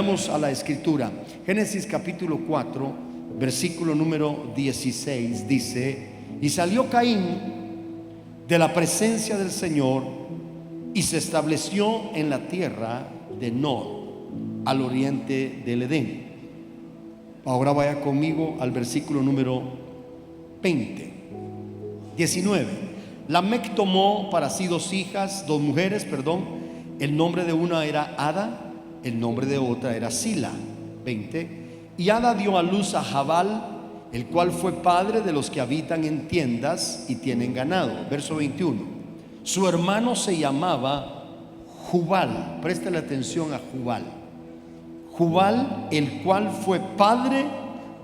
vayamos a la escritura. Génesis capítulo 4, versículo número 16 dice: y salió Caín de la presencia del Señor y se estableció en la tierra de Nod, al oriente del Edén. Ahora vaya conmigo al versículo número 19. Lamec tomó para sí dos mujeres. El nombre de una era Ada, el nombre de otra era Sila. 20. Y Ada dio a luz a Jabal, el cual fue padre de los que habitan en tiendas y tienen ganado. Verso 21. Su hermano se llamaba Jubal. Préstale atención a Jubal. Jubal, el cual fue padre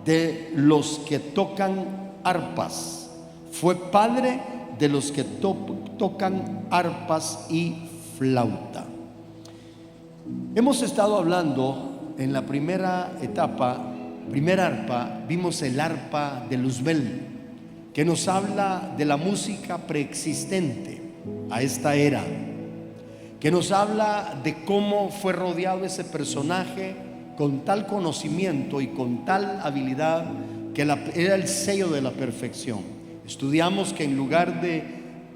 de los que tocan arpas. Fue padre de los que tocan arpas y flauta. Hemos estado hablando en la primera arpa, vimos el arpa de Luzbel, que nos habla de la música preexistente a esta era, que nos habla de cómo fue rodeado ese personaje con tal conocimiento y con tal habilidad que era el sello de la perfección. Estudiamos que en lugar de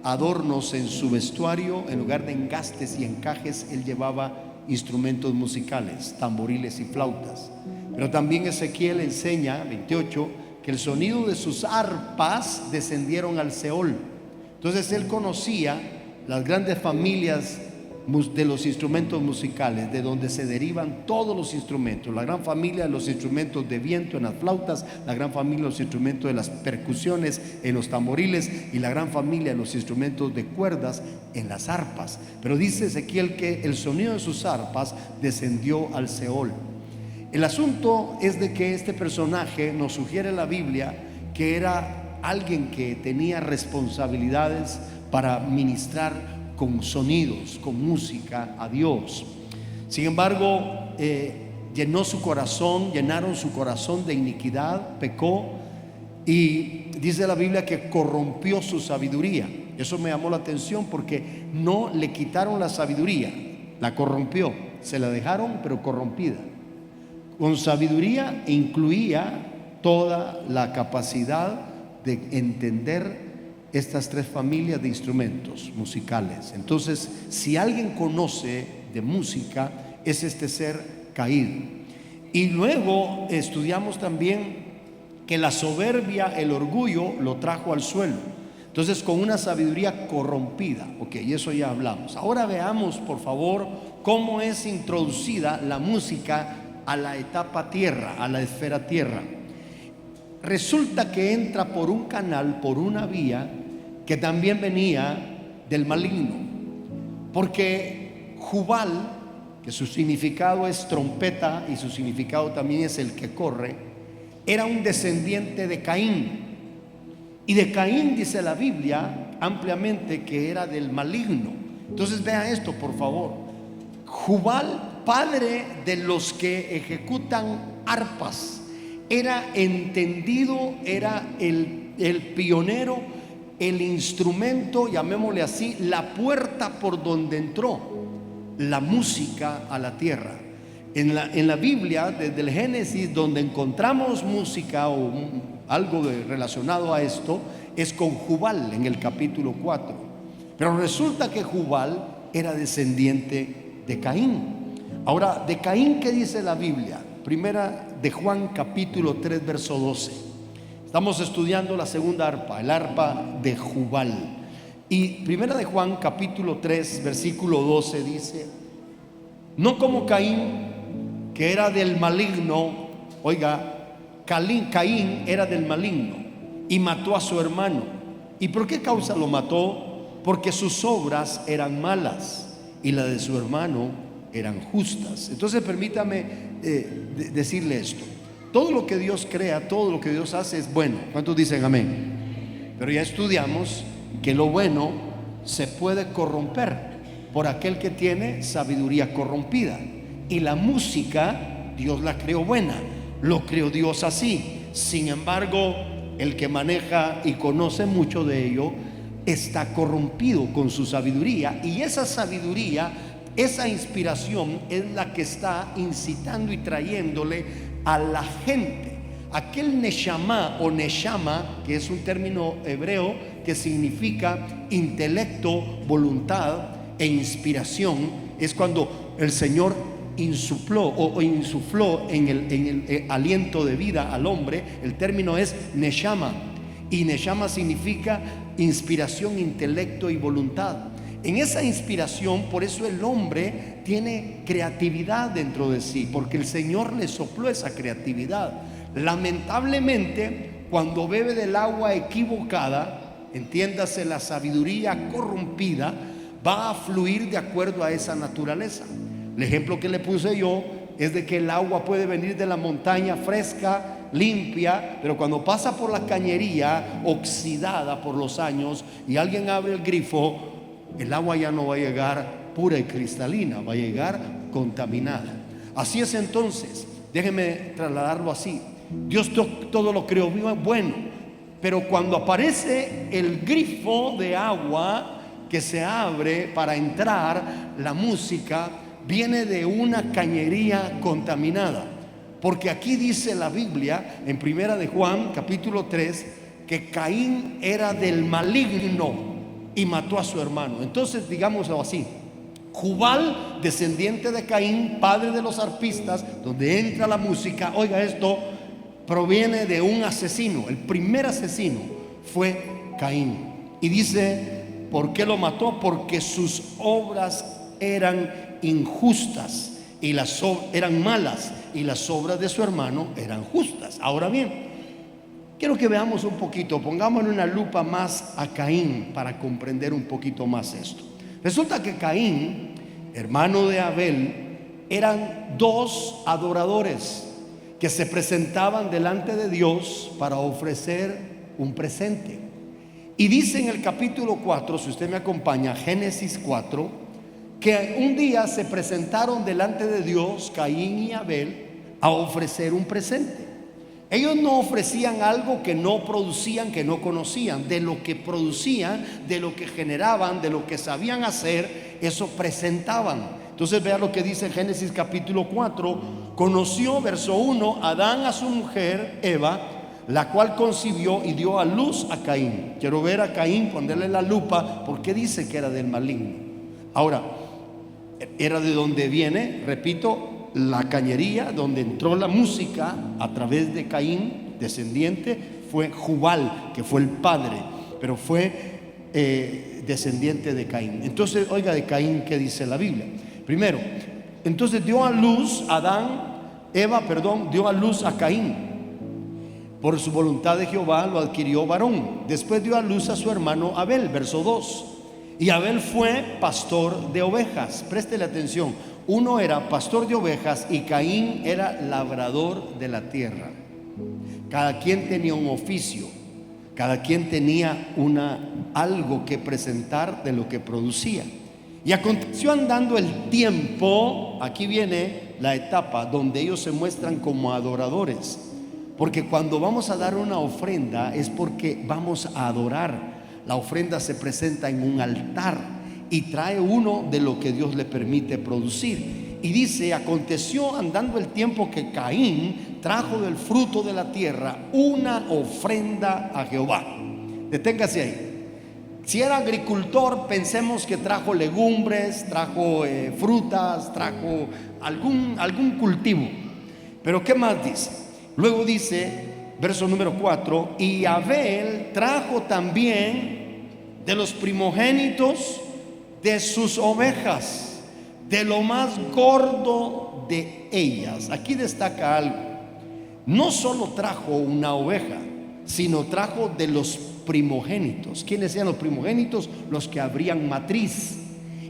adornos en su vestuario, en lugar de engastes y encajes, él llevaba instrumentos musicales, tamboriles y flautas. Pero también Ezequiel enseña, 28, que el sonido de sus arpas descendieron al Seol. Entonces él conocía las grandes familias de los instrumentos musicales, de donde se derivan todos los instrumentos, la gran familia de los instrumentos de viento en las flautas, la gran familia de los instrumentos de las percusiones en los tamboriles y la gran familia de los instrumentos de cuerdas en las arpas. Pero dice Ezequiel que el sonido de sus arpas descendió al Seol. El asunto es de que este personaje, nos sugiere la Biblia, que era alguien que tenía responsabilidades para ministrar con sonidos, con música a Dios. Sin embargo, llenaron su corazón de iniquidad, pecó, y dice la Biblia que corrompió su sabiduría. Eso me llamó la atención porque no le quitaron la sabiduría, la corrompió, se la dejaron pero corrompida. Con sabiduría incluía toda la capacidad de entender estas tres familias de instrumentos musicales. Entonces, si alguien conoce de música, es este ser caído. Y luego estudiamos también que la soberbia, el orgullo, lo trajo al suelo. Entonces, con una sabiduría corrompida. Ok, y eso ya hablamos. Ahora veamos, por favor, cómo es introducida la música a la etapa tierra, a la esfera tierra. Resulta que entra por un canal, por una vía que también venía del maligno, porque Jubal, que su significado es trompeta y su significado también es el que corre, era un descendiente de Caín. Y de Caín dice la Biblia ampliamente que era del maligno. Entonces vea esto, por favor. Jubal, padre de los que ejecutan arpas, era entendido, era el pionero, el instrumento, llamémosle así, la puerta por donde entró la música a la tierra. En la Biblia, desde el Génesis, donde encontramos música o algo relacionado a esto, es con Jubal en el capítulo 4. Pero resulta que Jubal era descendiente de Caín. Ahora, de Caín, ¿qué dice la Biblia? Primera de Juan capítulo 3 verso 12. Estamos estudiando la segunda arpa, el arpa de Jubal. Y primera de Juan capítulo 3 versículo 12 dice: no como Caín, que era del maligno. Oiga, Caín era del maligno y mató a su hermano. ¿Y por qué causa lo mató? Porque sus obras eran malas y las de su hermano eran justas. Entonces permítame decirle esto. Todo lo que Dios crea, todo lo que Dios hace es bueno. ¿Cuántos dicen amén? Pero ya estudiamos que lo bueno se puede corromper por aquel que tiene sabiduría corrompida. Y la música, Dios la creó buena, lo creó Dios así. Sin embargo, el que maneja y conoce mucho de ello está corrompido con su sabiduría, y esa sabiduría esa inspiración es la que está incitando y trayéndole a la gente aquel neshama o neshama, que es un término hebreo que significa intelecto, voluntad e inspiración. Es cuando el Señor insupló o insufló en el aliento de vida al hombre. El término es neshama, y neshama significa inspiración, intelecto y voluntad. En esa inspiración, por eso el hombre tiene creatividad dentro de sí, porque el Señor le sopló esa creatividad. Lamentablemente, cuando bebe del agua equivocada, entiéndase, la sabiduría corrompida, va a fluir de acuerdo a esa naturaleza. El ejemplo que le puse yo es de que el agua puede venir de la montaña fresca, limpia, pero cuando pasa por la cañería oxidada por los años y alguien abre el grifo, el agua ya no va a llegar pura y cristalina, va a llegar contaminada. Así es entonces, déjeme trasladarlo así. Dios todo lo creó bueno, pero cuando aparece el grifo de agua que se abre para entrar, la música viene de una cañería contaminada. Porque aquí dice la Biblia en Primera de Juan capítulo 3 que Caín era del maligno y mató a su hermano. Entonces, digámoslo así, Jubal, descendiente de Caín, padre de los arpistas, donde entra la música, oiga esto, proviene de un asesino. El primer asesino fue Caín. Y dice, ¿por qué lo mató? Porque sus obras eran injustas y eran malas, y las obras de su hermano eran justas. Ahora bien, quiero que veamos un poquito, pongámosle una lupa más a Caín para comprender un poquito más esto. Resulta que Caín, hermano de Abel, eran dos adoradores que se presentaban delante de Dios para ofrecer un presente. Y dice en el capítulo 4, si usted me acompaña, Génesis 4, que un día se presentaron delante de Dios, Caín y Abel, a ofrecer un presente. Ellos no ofrecían algo que no producían, que no conocían. De lo que producían, de lo que generaban, de lo que sabían hacer, eso presentaban. Entonces vea lo que dice en Génesis capítulo 4. Conoció, verso 1, Adán a su mujer Eva, la cual concibió y dio a luz a Caín. Quiero ver a Caín, ponerle la lupa, porque dice que era del maligno. Ahora, era de donde viene, repito, la cañería, donde entró la música a través de Caín, descendiente, fue Jubal, que fue el padre, pero fue descendiente de Caín. Entonces, oiga de Caín, ¿qué dice la Biblia? Primero, entonces dio a luz Eva dio a luz a Caín. Por su voluntad de Jehová lo adquirió varón. Después dio a luz a su hermano Abel, verso 2. Y Abel fue pastor de ovejas. Préstele atención. Uno era pastor de ovejas y Caín era labrador de la tierra. Cada quien tenía un oficio, cada quien tenía algo que presentar de lo que producía. Y aconteció andando el tiempo, aquí viene la etapa donde ellos se muestran como adoradores. Porque cuando vamos a dar una ofrenda es porque vamos a adorar. La ofrenda se presenta en un altar y trae uno de lo que Dios le permite producir. Y dice, aconteció andando el tiempo que Caín trajo del fruto de la tierra una ofrenda a Jehová. Deténgase ahí. Si era agricultor, pensemos que trajo legumbres, trajo frutas, trajo algún cultivo. Pero ¿qué más dice? Luego dice, verso número 4, y Abel trajo también de los primogénitos de sus ovejas, de lo más gordo de ellas. Aquí destaca algo. No solo trajo una oveja, sino trajo de los primogénitos. ¿Quiénes eran los primogénitos? Los que abrían matriz.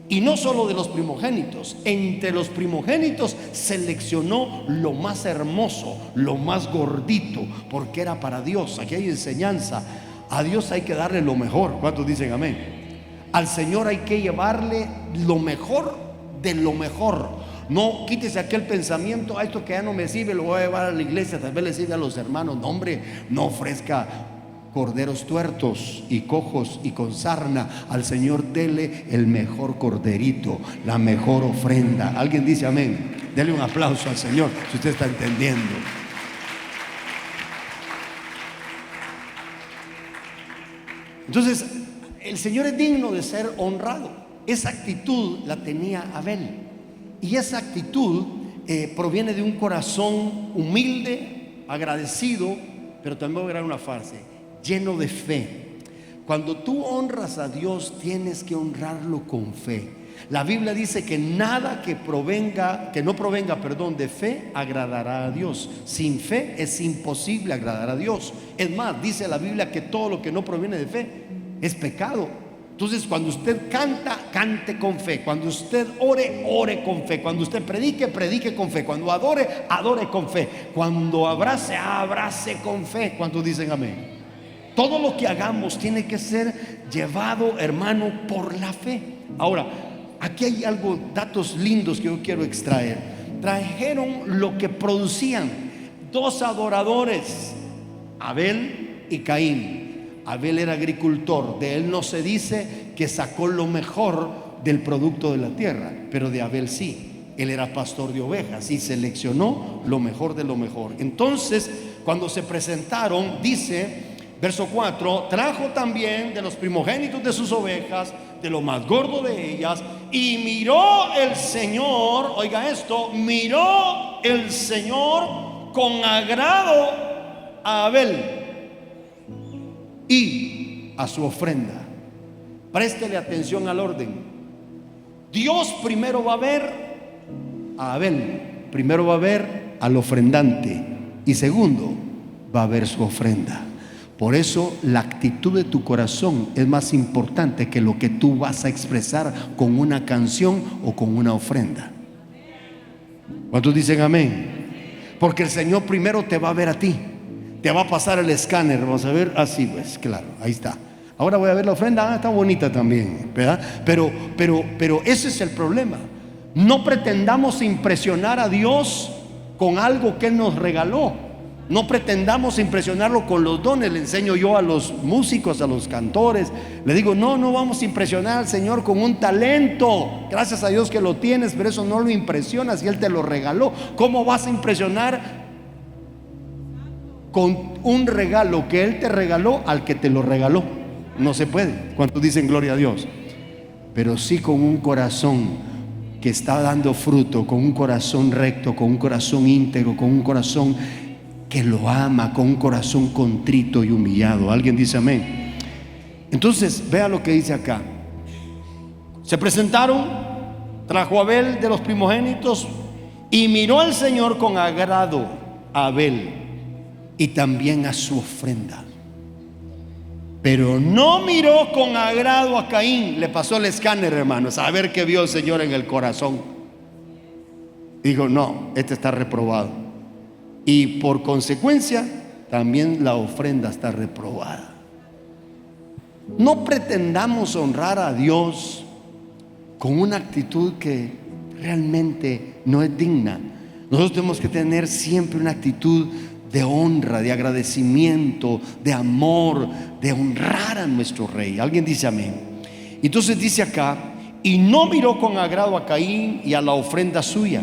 Y no solo de los primogénitos, entre los primogénitos seleccionó lo más hermoso, lo más gordito, porque era para Dios. Aquí hay enseñanza. A Dios hay que darle lo mejor. ¿Cuántos dicen amén? Al Señor hay que llevarle lo mejor de lo mejor. No quítese aquel pensamiento, esto que ya no me sirve lo voy a llevar a la iglesia, tal vez le sirve a los hermanos. No, hombre, no ofrezca corderos tuertos y cojos y con sarna. Al Señor dele el mejor corderito, la mejor ofrenda. Alguien dice amén. Dele un aplauso al Señor si usted está entendiendo. Entonces, el Señor es digno de ser honrado. Esa actitud la tenía Abel, y esa actitud proviene de un corazón humilde, agradecido, pero también voy a agregar una frase: lleno de fe. Cuando tú honras a Dios, tienes que honrarlo con fe. La Biblia dice que nada que no provenga de fe, agradará a Dios. Sin fe es imposible agradar a Dios. Es más, dice la Biblia que todo lo que no proviene de fe es pecado. Entonces, cuando usted canta, cante con fe. Cuando usted ore, ore con fe. Cuando usted predique, predique con fe. Cuando adore, adore con fe. Cuando abrace, abrace con fe. ¿Cuántos dicen amén? Todo lo que hagamos tiene que ser llevado, hermano, por la fe. Ahora, aquí hay datos lindos que yo quiero extraer. Trajeron lo que producían dos adoradores, Abel y Caín. Abel era agricultor, de él no se dice que sacó lo mejor del producto de la tierra, pero de Abel sí. Él era pastor de ovejas y seleccionó lo mejor de lo mejor. Entonces, cuando se presentaron, dice, verso 4, trajo también de los primogénitos de sus ovejas, de lo más gordo de ellas, y miró el Señor, oiga esto, miró el Señor con agrado a Abel y a su ofrenda. Préstele atención al orden. Dios primero va a ver a Abel, primero va a ver al ofrendante, y segundo va a ver su ofrenda. Por eso la actitud de tu corazón es más importante que lo que tú vas a expresar con una canción o con una ofrenda. ¿Cuántos dicen amén? Porque el Señor primero te va a ver a ti. Te va a pasar el escáner, vamos a ver, así pues, claro, ahí está. Ahora voy a ver la ofrenda, está bonita también, ¿verdad? Pero ese es el problema. No pretendamos impresionar a Dios con algo que Él nos regaló. No pretendamos impresionarlo con los dones. Le enseño yo a los músicos, a los cantores, le digo, no vamos a impresionar al Señor con un talento. Gracias a Dios que lo tienes, pero eso no lo impresionas y Él te lo regaló. ¿Cómo vas a impresionar con un regalo que Él te regaló al que te lo regaló? No se puede. ¿Cuántos dicen gloria a Dios? Pero sí con un corazón que está dando fruto, con un corazón recto, con un corazón íntegro, con un corazón que lo ama, con un corazón contrito y humillado. ¿Alguien dice amén? Entonces, vea lo que dice acá. Se presentaron, trajo Abel de los primogénitos, y miró al Señor con agrado a Abel y también a su ofrenda, pero no miró con agrado a Caín. Le pasó el escáner, hermanos, a ver qué vio el Señor en el corazón. Dijo, no, este está reprobado, y por consecuencia también la ofrenda está reprobada. No pretendamos honrar a Dios con una actitud que realmente no es digna. Nosotros tenemos que tener siempre una actitud de honra, de agradecimiento, de amor, de honrar a nuestro Rey. ¿Alguien dice amén? Entonces dice acá, y no miró con agrado a Caín y a la ofrenda suya.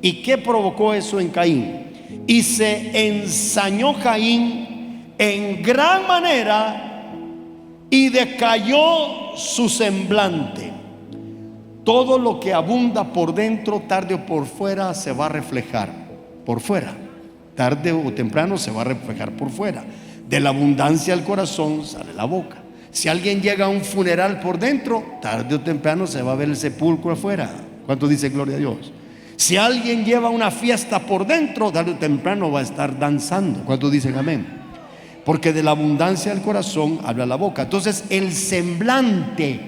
¿Y qué provocó eso en Caín? Y se ensañó Caín en gran manera y decayó su semblante. Todo lo que abunda por dentro, tarde o por fuera, se va a reflejar por fuera. Tarde o temprano se va a reflejar por fuera. De la abundancia del corazón sale la boca. Si alguien llega a un funeral por dentro, tarde o temprano se va a ver el sepulcro afuera. ¿Cuánto dice gloria a Dios? Si alguien lleva una fiesta por dentro, tarde o temprano va a estar danzando. ¿Cuánto dicen amén? Porque de la abundancia del corazón habla la boca. Entonces el semblante,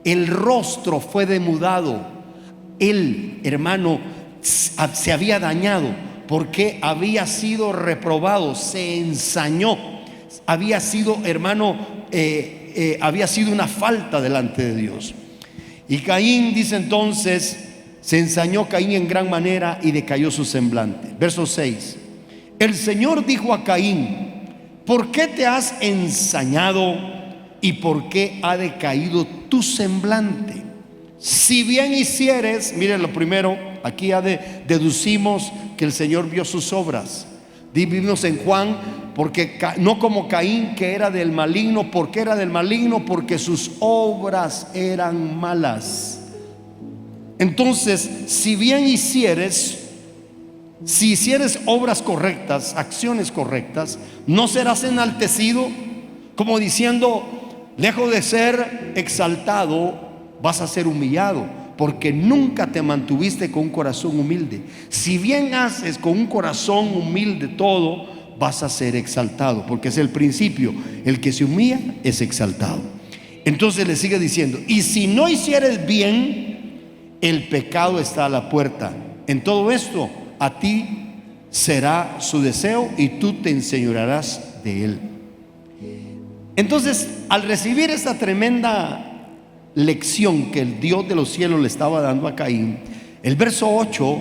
el rostro fue demudado. Él, hermano, se había dañado porque había sido reprobado, se ensañó, había sido, hermano, había sido una falta delante de Dios. Y Caín, dice entonces, se ensañó Caín en gran manera y decayó su semblante. Verso 6. El Señor dijo a Caín, ¿por qué te has ensañado y por qué ha decaído tu semblante? Si bien hicieres, miren lo primero, aquí ya deducimos que el Señor vio sus obras. Vivimos en Juan, porque no como Caín, que era del maligno. ¿Por qué era del maligno? Porque sus obras eran malas. Entonces, si bien hicieres, si hicieres obras correctas, acciones correctas, no serás enaltecido, como diciendo, lejos de ser exaltado, vas a ser humillado, porque nunca te mantuviste con un corazón humilde. Si bien haces con un corazón humilde todo, vas a ser exaltado, porque es el principio: el que se humilla es exaltado. Entonces le sigue diciendo, y si no hicieres bien, el pecado está a la puerta. En todo esto, a ti será su deseo y tú te enseñorearás de él. Entonces, al recibir esta tremenda lección que el Dios de los cielos le estaba dando a Caín, el verso 8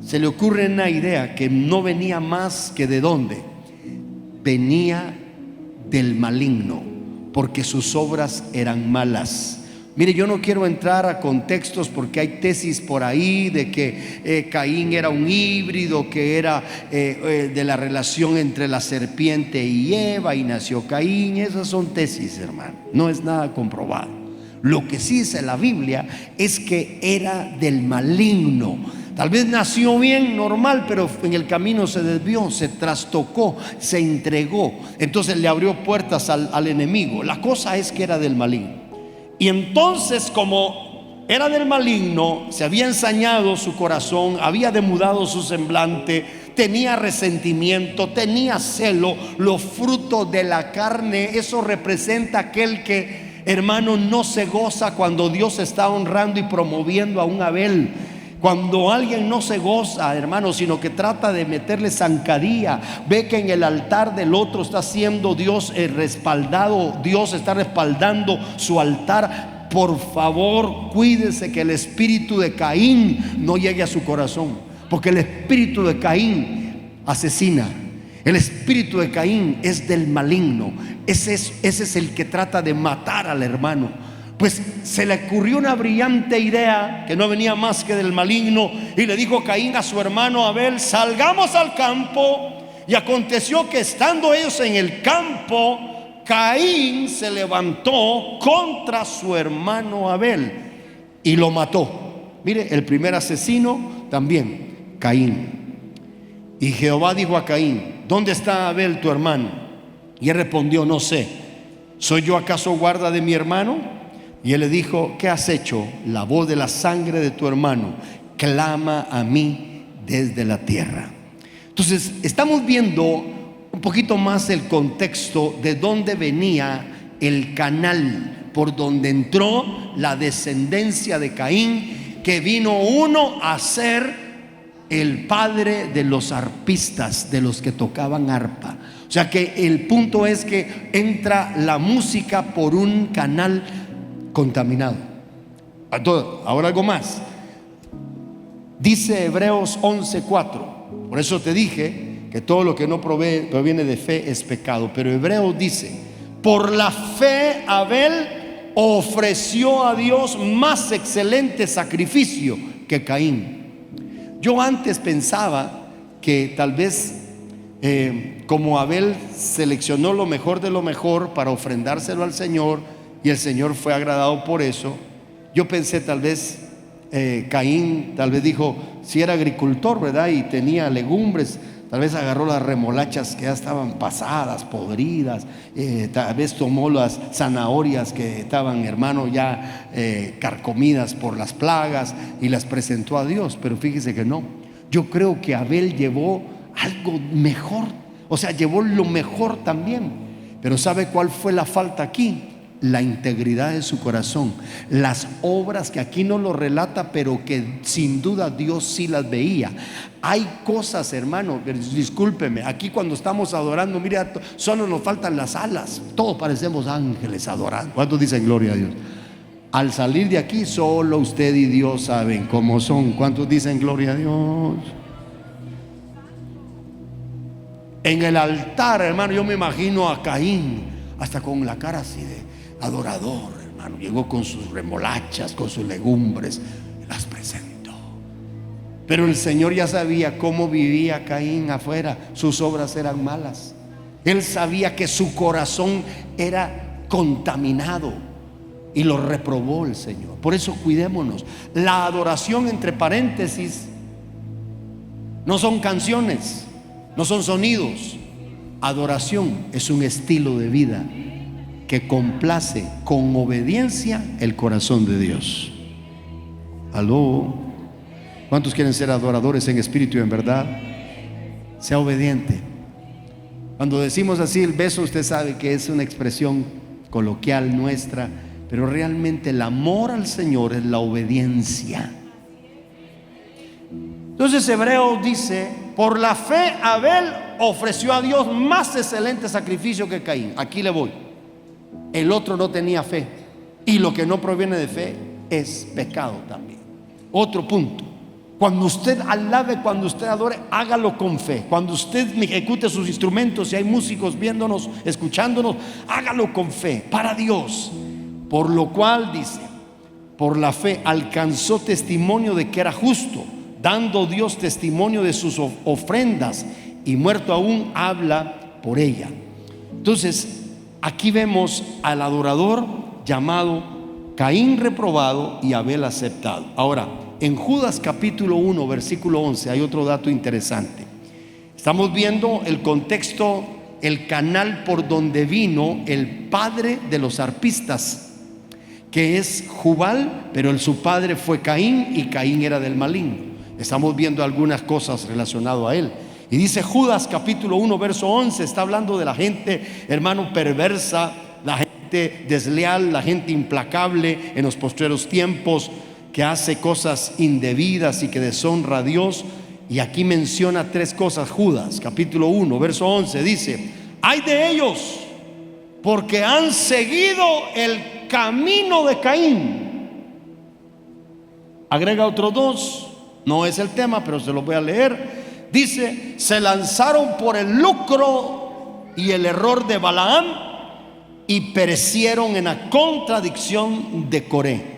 se le ocurre una idea que no venía más que ¿de dónde? Venía del maligno, porque sus obras eran malas. Mire, yo no quiero entrar a contextos, porque hay tesis por ahí de que Caín era un híbrido, que era de la relación entre la serpiente y Eva y nació Caín. Esas son tesis, hermano, no es nada comprobado. Lo que sí dice la Biblia es que era del maligno. Tal vez nació bien, normal, pero en el camino se desvió, se trastocó, se entregó. Entonces le abrió puertas al enemigo. La cosa es que era del maligno. Y entonces, como era del maligno, se había ensañado su corazón, había demudado su semblante, tenía resentimiento, tenía celo. Los frutos de la carne, eso representa aquel que, hermano, no se goza cuando Dios está honrando y promoviendo a un Abel. Cuando alguien no se goza, hermano, sino que trata de meterle zancadilla, ve que en el altar del otro está siendo Dios respaldado, Dios está respaldando su altar. Por favor, cuídese que el espíritu de Caín no llegue a su corazón, porque el espíritu de Caín asesina. El espíritu de Caín es del maligno. Ese es el que trata de matar al hermano. Pues se le ocurrió una brillante idea que no venía más que del maligno, y le dijo Caín a su hermano Abel: salgamos al campo. Y aconteció que, estando ellos en el campo, Caín se levantó contra su hermano Abel y lo mató. Mire, el primer asesino también, Caín. Y Jehová dijo a Caín: ¿dónde está Abel tu hermano? Y él respondió: no sé. ¿Soy yo acaso guarda de mi hermano? Y él le dijo: ¿qué has hecho? La voz de la sangre de tu hermano clama a mí desde la tierra. Entonces estamos viendo un poquito más el contexto de dónde venía el canal por donde entró la descendencia de Caín, que vino uno a ser el padre de los arpistas, de los que tocaban arpa. O sea que el punto es que entra la música por un canal contaminado. Ahora algo más. Dice Hebreos 11:4. Por eso te dije que todo lo que no proviene de fe es pecado. Pero Hebreos dice: por la fe Abel ofreció a Dios más excelente sacrificio que Caín. Yo antes pensaba que tal vez como Abel seleccionó lo mejor de lo mejor para ofrendárselo al Señor, y el Señor fue agradado por eso, yo pensé tal vez Caín tal vez dijo, si era agricultor, ¿verdad? Y tenía legumbres, tal vez agarró las remolachas que ya estaban pasadas, podridas, tal vez tomó las zanahorias que estaban, hermano, ya carcomidas por las plagas, y las presentó a Dios. Pero fíjese que no. Yo creo que Abel llevó algo mejor, o sea, llevó lo mejor también. Pero ¿sabe cuál fue la falta aquí? La integridad de su corazón, las obras que aquí no lo relata, pero que sin duda Dios sí las veía. Hay cosas, hermano, discúlpeme, aquí cuando estamos adorando, mira, solo nos faltan las alas, todos parecemos ángeles adorando. ¿Cuántos dicen gloria a Dios? Al salir de aquí, solo usted y Dios saben cómo son. ¿Cuántos dicen gloria a Dios? En el altar, hermano, yo me imagino a Caín hasta con la cara así de adorador, hermano. Llegó con sus remolachas, con sus legumbres, las presentó. Pero el Señor ya sabía cómo vivía Caín afuera. Sus obras eran malas. Él sabía que su corazón era contaminado y lo reprobó el Señor. Por eso cuidémonos. La adoración, entre paréntesis, no son canciones, no son sonidos. Adoración es un estilo de vida que complace con obediencia el corazón de Dios. Aló. ¿Cuántos quieren ser adoradores en espíritu y en verdad? Sea obediente. Cuando decimos así el beso, usted sabe que es una expresión coloquial nuestra, pero realmente el amor al Señor es la obediencia. Entonces Hebreos dice: por la fe Abel ofreció a Dios más excelente sacrificio que Caín. Aquí le voy. El otro no tenía fe, y lo que no proviene de fe es pecado también. Otro punto: cuando usted alabe, cuando usted adore, hágalo con fe. Cuando usted ejecute sus instrumentos, si hay músicos viéndonos, escuchándonos, hágalo con fe, para Dios. Por lo cual dice: por la fe alcanzó testimonio de que era justo, dando Dios testimonio de sus ofrendas, y muerto aún habla por ella. Entonces aquí vemos al adorador llamado Caín reprobado y Abel aceptado. Ahora, en Judas capítulo 1 versículo 11 hay otro dato interesante. Estamos viendo el contexto, el canal por donde vino el padre de los arpistas, que es Jubal, pero su padre fue Caín, y Caín era del maligno. Estamos viendo algunas cosas relacionadas a él. Y dice Judas capítulo 1 verso 11, está hablando de la gente, hermano, perversa, la gente desleal, la gente implacable en los postreros tiempos, que hace cosas indebidas y que deshonra a Dios. Y aquí menciona tres cosas. Judas capítulo 1 verso 11 dice: ay de ellos, porque han seguido el camino de Caín. Agrega otros dos, no es el tema, pero se los voy a leer. Dice: se lanzaron por el lucro y el error de Balaam, y perecieron en la contradicción de Coré.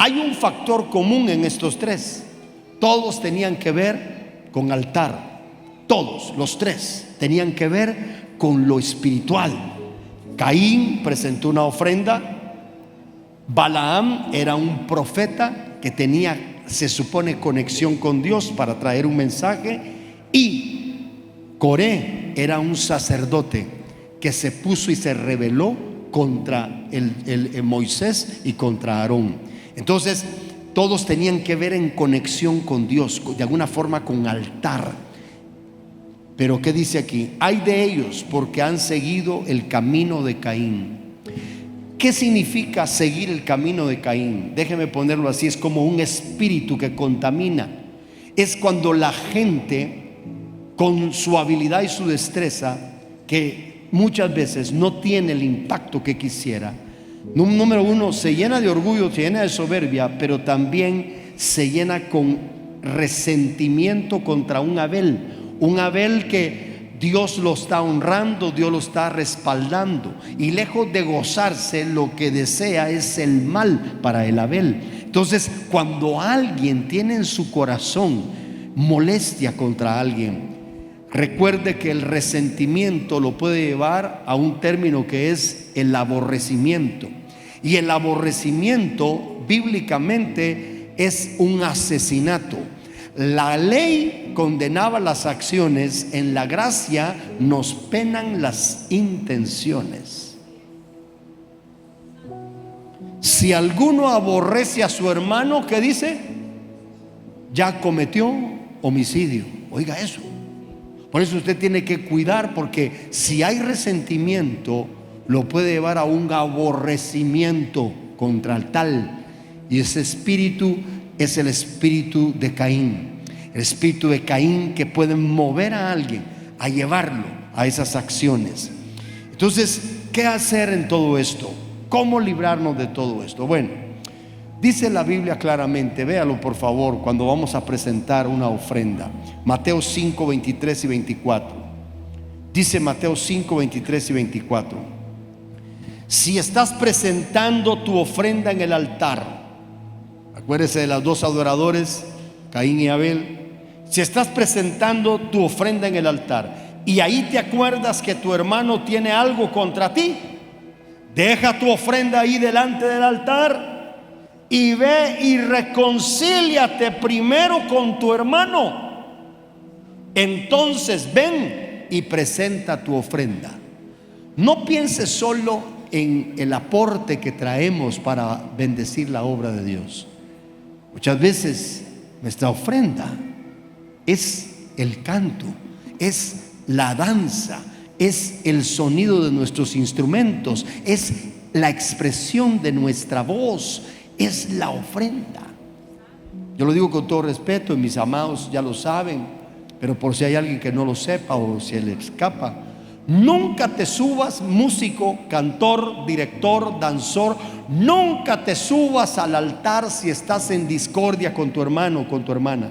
Hay un factor común en estos tres. Todos tenían que ver con altar. Todos, los tres, tenían que ver con lo espiritual. Caín presentó una ofrenda. Balaam era un profeta que tenía, se supone, conexión con Dios para traer un mensaje. Y Coré era un sacerdote que se puso y se rebeló contra el Moisés y contra Aarón. Entonces todos tenían que ver en conexión con Dios, de alguna forma con altar. Pero ¿qué dice aquí? Hay de ellos, porque han seguido el camino de Caín. ¿Qué significa seguir el camino de Caín? Déjeme ponerlo así: es como un espíritu que contamina. Es cuando la gente, con su habilidad y su destreza, que muchas veces no tiene el impacto que quisiera, número uno, se llena de orgullo, se llena de soberbia, pero también se llena con resentimiento contra un Abel que Dios lo está honrando, Dios lo está respaldando, y lejos de gozarse, lo que desea es el mal para el Abel. Entonces, cuando alguien tiene en su corazón molestia contra alguien, recuerde que el resentimiento lo puede llevar a un término que es el aborrecimiento. Y el aborrecimiento bíblicamente es un asesinato. La ley condenaba las acciones, en la gracia nos penan las intenciones. Si alguno aborrece a su hermano, ¿qué dice? Ya cometió homicidio. Oiga eso. Por eso usted tiene que cuidar, porque si hay resentimiento, lo puede llevar a un aborrecimiento contra el tal. Y ese espíritu es el espíritu de Caín. El espíritu de Caín que puede mover a alguien a llevarlo a esas acciones. Entonces, ¿qué hacer en todo esto? ¿Cómo librarnos de todo esto? Bueno, dice la Biblia claramente, véalo por favor, cuando vamos a presentar una ofrenda. Mateo 5, 23 y 24. Dice Mateo 5, 23 y 24: si estás presentando tu ofrenda en el altar, acuérdese de los dos adoradores, Caín y Abel. Si estás presentando tu ofrenda en el altar y ahí te acuerdas que tu hermano tiene algo contra ti, deja tu ofrenda ahí delante del altar y ve y reconcíliate primero con tu hermano. Entonces ven y presenta tu ofrenda. No pienses solo en el aporte que traemos para bendecir la obra de Dios. Muchas veces nuestra ofrenda es el canto, es la danza, es el sonido de nuestros instrumentos, es la expresión de nuestra voz, es la ofrenda. Yo lo digo con todo respeto y mis amados ya lo saben, pero por si hay alguien que no lo sepa o se le escapa: nunca te subas, músico, cantor, director, danzor, nunca te subas al altar si estás en discordia con tu hermano o con tu hermana,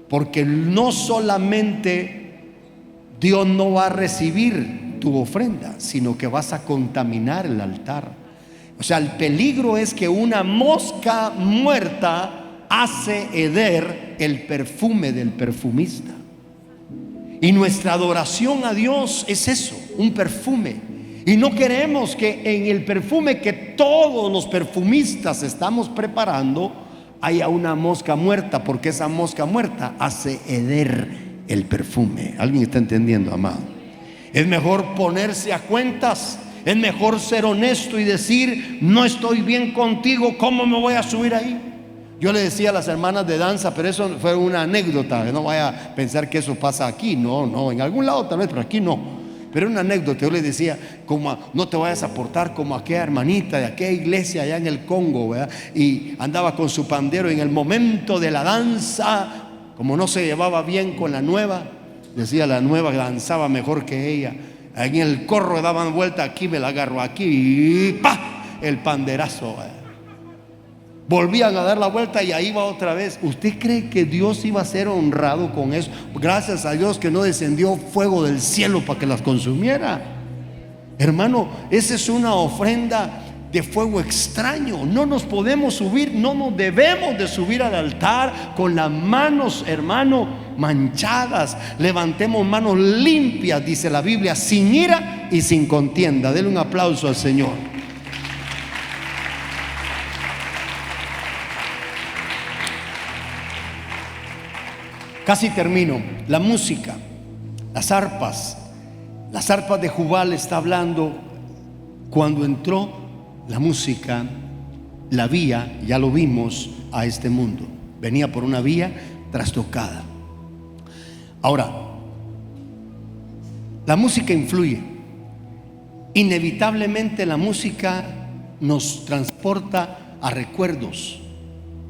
porque no solamente Dios no va a recibir tu ofrenda, sino que vas a contaminar el altar. O sea, el peligro es que una mosca muerta hace heder el perfume del perfumista. Y nuestra adoración a Dios es eso, un perfume. Y no queremos que en el perfume que todos los perfumistas estamos preparando haya una mosca muerta, porque esa mosca muerta hace heder el perfume. ¿Alguien está entendiendo, amado? Es mejor ponerse a cuentas, es mejor ser honesto y decir: no estoy bien contigo, ¿cómo me voy a subir ahí? Yo le decía a las hermanas de danza, pero eso fue una anécdota, no vaya a pensar que eso pasa aquí, no, en algún lado tal vez, pero aquí no. Pero una anécdota, yo le decía, como no te vayas a portar como aquella hermanita de aquella iglesia allá en el Congo, ¿verdad? Y andaba con su pandero en el momento de la danza, como no se llevaba bien con la nueva, decía la nueva danzaba mejor que ella. En el corro daban vuelta, aquí me la agarro, aquí, y ¡pa! El panderazo, ¿verdad? Volvían a dar la vuelta y ahí va otra vez. ¿Usted cree que Dios iba a ser honrado con eso? Gracias a Dios que no descendió fuego del cielo para que las consumiera. Hermano, esa es una ofrenda de fuego extraño. No nos podemos subir, no nos debemos de subir al altar con las manos, hermano, manchadas. Levantemos manos limpias, dice la Biblia, sin ira y sin contienda. Denle un aplauso al Señor. Casi termino. La música, las arpas de Jubal está hablando. Cuando entró la música, la vía, ya lo vimos, a este mundo, venía por una vía trastocada. Ahora, la música influye. Inevitablemente la música nos transporta a recuerdos,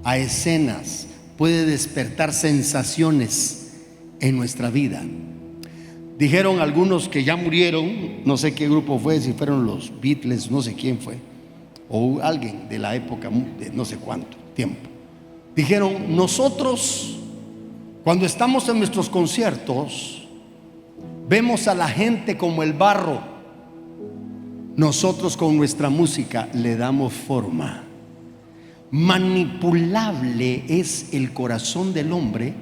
a escenas, puede despertar sensaciones en nuestra vida. Dijeron algunos que ya murieron, no sé qué grupo fue, si fueron los Beatles, no sé quién fue, o alguien de la época de no sé cuánto tiempo. Dijeron: nosotros, cuando estamos en nuestros conciertos, vemos a la gente como el barro. Nosotros con nuestra música le damos forma. Manipulable es el corazón del hombre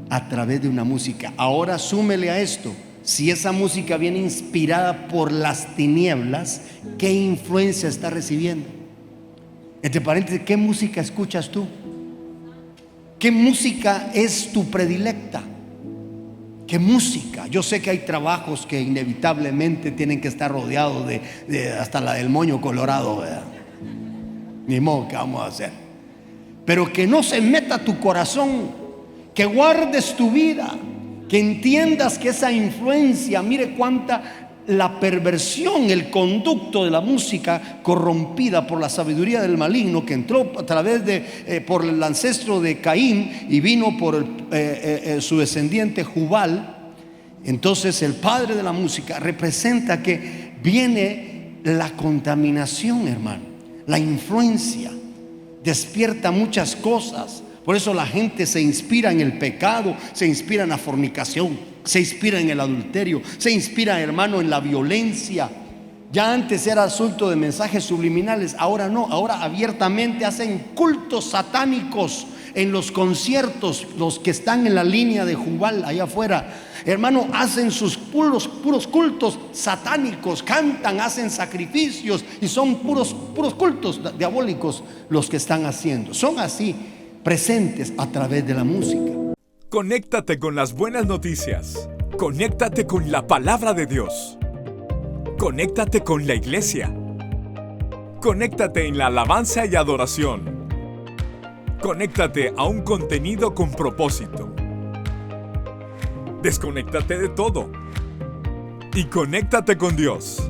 a través de una música. Ahora súmele a esto: si esa música viene inspirada por las tinieblas, ¿qué influencia está recibiendo? Entre paréntesis, ¿qué música escuchas tú? ¿Qué música es tu predilecta? ¿Qué música? Yo sé que hay trabajos que inevitablemente tienen que estar rodeados de hasta la del moño colorado, ¿verdad? Ni modo, ¿qué vamos a hacer? Pero que no se meta tu corazón, que guardes tu vida, que entiendas que esa influencia, mire cuánta la perversión, el conducto de la música corrompida por la sabiduría del maligno, que entró a través por el ancestro de Caín y vino por su descendiente Jubal. Entonces el padre de la música representa que viene la contaminación, hermano. La influencia despierta muchas cosas. Por eso la gente se inspira en el pecado, se inspira en la fornicación, se inspira en el adulterio, se inspira, hermano, en la violencia. Ya antes era asunto de mensajes subliminales, ahora no, ahora abiertamente hacen cultos satánicos en los conciertos. Los que están en la línea de Jubal allá afuera, hermano, hacen sus puros cultos satánicos, cantan, hacen sacrificios y son puros cultos diabólicos los que están haciendo. Son así, presentes a través de la música. Conéctate con las buenas noticias. Conéctate con la palabra de Dios. Conéctate con la iglesia. Conéctate en la alabanza y adoración. Conéctate a un contenido con propósito. Desconéctate de todo y conéctate con Dios.